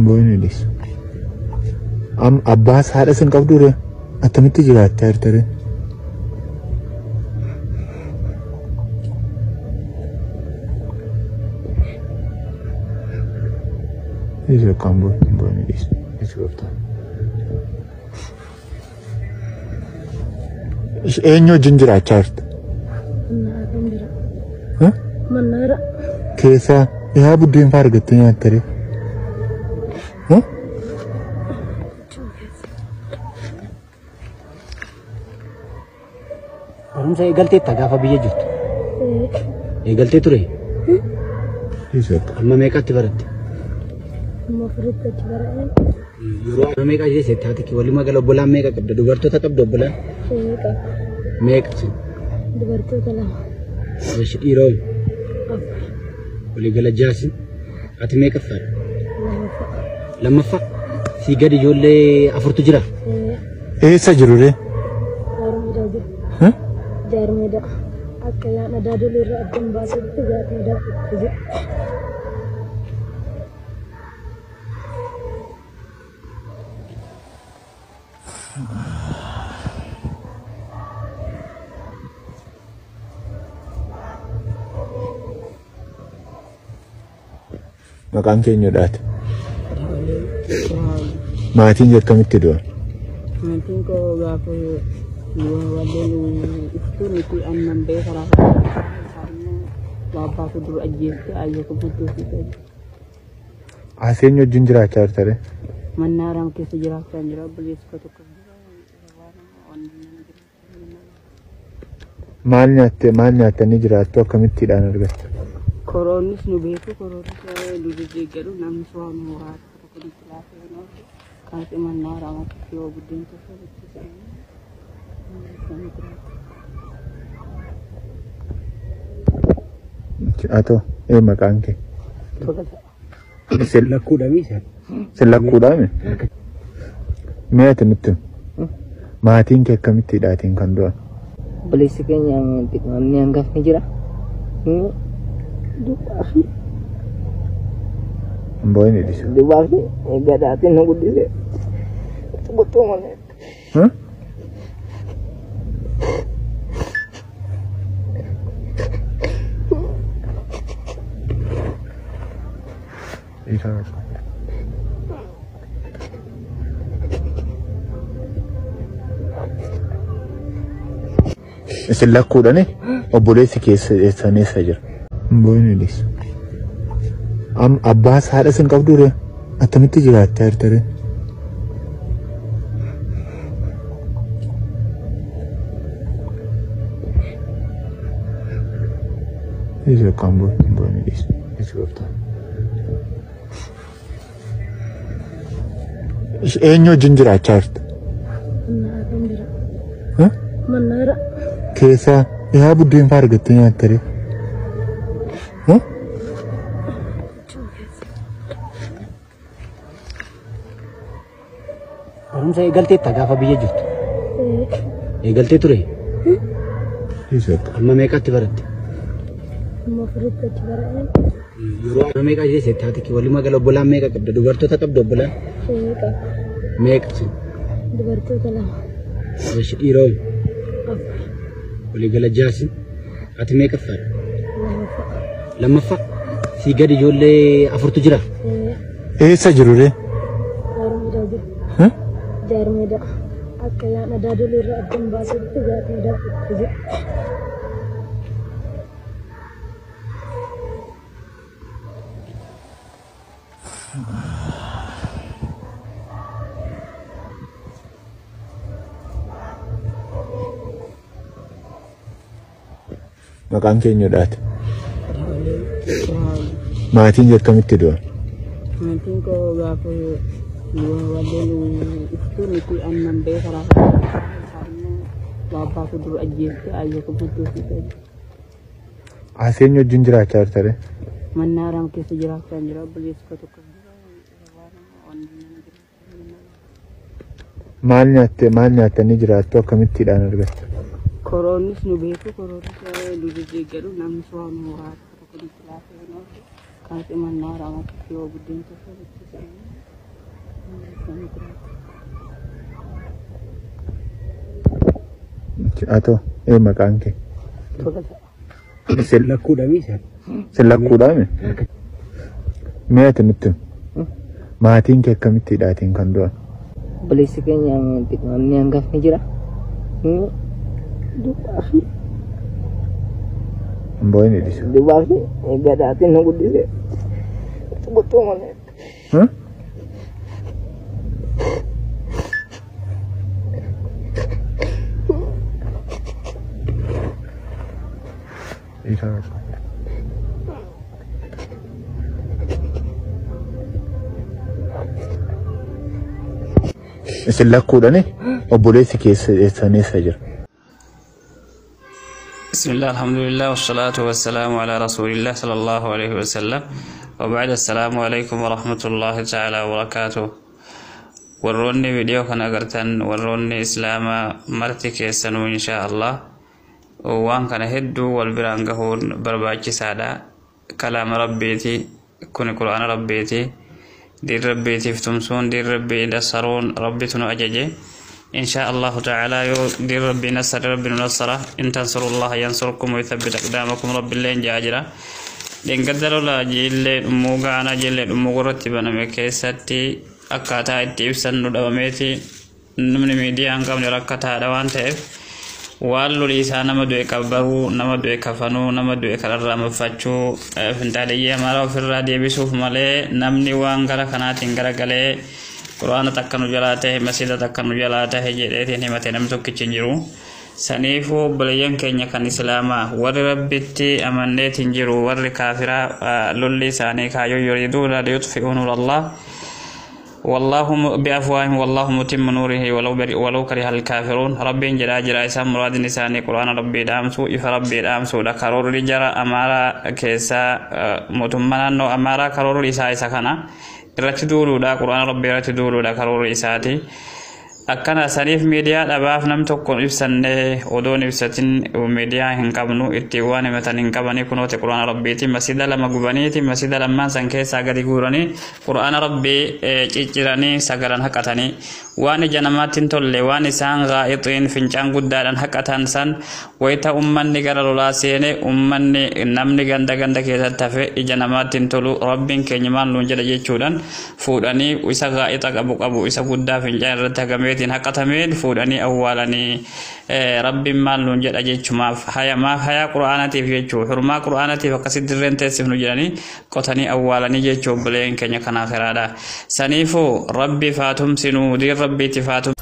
Boonilis. Abbas haadha sin qabdure attamitti jiraachaa jirtare? Iso kan boonilis. Iso gofta. Eenyu wajjin jiraachaa jirta? Mannaara. Keessa yaa buddeen faa argattee nyaattare? Barumsa eegalteetta gaafa biyya jirtu. Eegaltee ture. Amma meeqatti baratte? Amma firitti achi bara'een. Yeroo amma meeqa jeesee taatiki walii magaalaa obbolaan meeqa qabda? Dubartoota qabda obbolaan? Meeqa? Meeqa sin? Dubartoota lama. Washi dhiiroo? Walii gala jaasin? Ati meeqa faadha? Lammaffaa? Sii gadi ijoollee afurtu jira? Eessa jirure? Jaarmeedaa jiru. Jaarmeedaa. Akka yaada daadolii irraa addan baasetti jaarmeedaa itti jiru. Maqaan keenyadhaati. Maatiin akkamitti du'a? Maatiin koo gaafa waliin ibsuun itti aannan ba'ee karaa baabaa fuuldura ajjeetti ayyoo kubbuttuu fi ta'e. Aseen wajjin jiraachaa jirtare? Mannaaraan keessa jiraachaa jira obboleessa tokko. Maal nyaattanii jiraattu akkamittiidhaan argattu? Koroonis nu beeku koroonis duri deeggaru namni so'aan horaa tokko itti laafee kan mannaaraan akka yoo buddeen tokko Atoo maqaan kee? Lakkuudhaami isa. Lakkuudhaami? Mee ati nutti maatiin kee akkamittiidhaatiin kan du'an? Obboleessi keenya namni hangafni jira. Booni dhiisu. Dubaafi gadaatiin nu guddise. Botoo malee. Isin lakkuudhani obboleessi keessan eessa jira? Booni dhiisu. Abbas haadha sin qabdure attamitti jiraachaa jirtare? Iso kan booni dhiisu. Iso gofta. Eenyu wajjin jiraachaa jirta? Mannaara. Keessa yaa buddeen faa argattee nyaattare? Barumsa eegalteetta gaafa biyya jirtu. Eegaltee ture. Amma meeqatti baratte? Amma firitti achi bara'een. Yeroo amma meeqa jeesee taatiki walii magaalaa obbolaan meeqa qabda? Dubartoota qabda obbolaan? Meeqa? Meeqa sin? dubartoota lama. Washi dhiiroo walii gala jaasin ati meeqaffaadha? Lammaffaa si gadi ijoollee afurtu jira. Eessa jirure? Jaarmeeda akka yaada daadolii irraa addan baasetti jaarmeeda itti jira. Maqaan keenyadhaati. Maatiin akkamitti du'a? Maatiin koo gaafa waliin ibsuun itti aannan ba'ee karaa baabaa fuuldura ajjeetti ayyoo kubbuttuu fi ta'e. Aseen wajjin jiraachaa jirtare? Mannaaraan keessa jiraachaa jira obboleessa tokko. Maal nyaattanii jiraattu akkamittiidhaan argattu? Koroonis nu beeku koroonis duri deeggaru namni so'aan horaa tokko itti laafee Kasi manara makikyo budin to sa bitsa. Atau maqaan kee lakkuudhaami isa. Lakkuudhaami? Mee ati nutti maatiin kee akkamitti hidhaatiin kan du'an? Obboleessi keenya namni hangafni jira. Dubaafi. Mbooyin hidhisa. Dubaafi gadaatiin nu guddise. Gottoo malee. Isin lakkuudhani obboleessi keessan eessa jira? بسم الله الحمد لله والصلاة والسلام على رسول الله صلى الله عليه وسلم وبعد السلام عليكم ورحمة الله تعالى وبركاته وروني فيديو كان أقرتن وروني إسلاما مرتك يسنو إن شاء الله وان كان هدو والبرانقهون برباكي سادا كلام ربيتي كون قرآن ربيتي دير ربيتي فتمسون دير ربي دسرون ربيتنا أججي إن شاء الله تعالى دير ربي نصر ربي نصره إن تنصروا الله ينصركم ويثبت أقدامكم رب اللين جاجرة لين قدروا لا جيل موغا أنا جيل موغرتي بنا مكيستي أكاتا إتيبسن ندوميتي نمني ميديا أنكم نركتا دوان تيف والو ليسا نمدو كبرو نمدو كفنو نمدو كررام فتشو فنتالي مارو في الراديو بيسوف مالي نمني وانغرا كناتين غرغلي قرآن تكنو جلاته مسجد تكنو جلاته جديتي نمتي نمتو كتنجرو سنيفو بليان كينيا كان إسلاما ور ربتي أمنيت تنجرو ور كافرا للي ساني كايو يريدون ليطفئوا نور الله والله بأفواههم والله متم نوره ولو كره الكافرون ربي جرا جرا اسم مراد نساني قرآن ربي دامسو إف ربي دامسو لكرور رجرا أمارا كيسا متمنا نو أمارا كرور إساء سكنا رتدولو دا قرآن ربي رتدولو دا كرور إساتي أكنا سنيف ميديا أباف نم تكون إبسنة ودون إبساتين وميديا هنكابنو إتوان مثلا هنكابني كنوت قرآن ربي تي مسجد لما غباني مسجد لما سانكي ساغري غوراني قرآن ربي تيجراني ساغران حقتاني واني جنماتين تولي واني سان غائطين فنجان قداران حقتان سان ويتا أمان نغر لولاسيني أمان نمني غندا غندا كيسا تفي جنماتين تولو ربين كنيمان لونجد جيشودان فوداني ويسا غائطا أبو ويسا قدا فنجان رتاقمي حقتمين فوداني أولاني ربي مال نجد أجيشما ما هيا قرآناتي في جيشو حرما قرآناتي فقصد درنتي سفنو جراني قطني أولاني جيشو بلين كنيا كنا خرادا سنيفو ربي فاتم سنو دير ربي تفاتم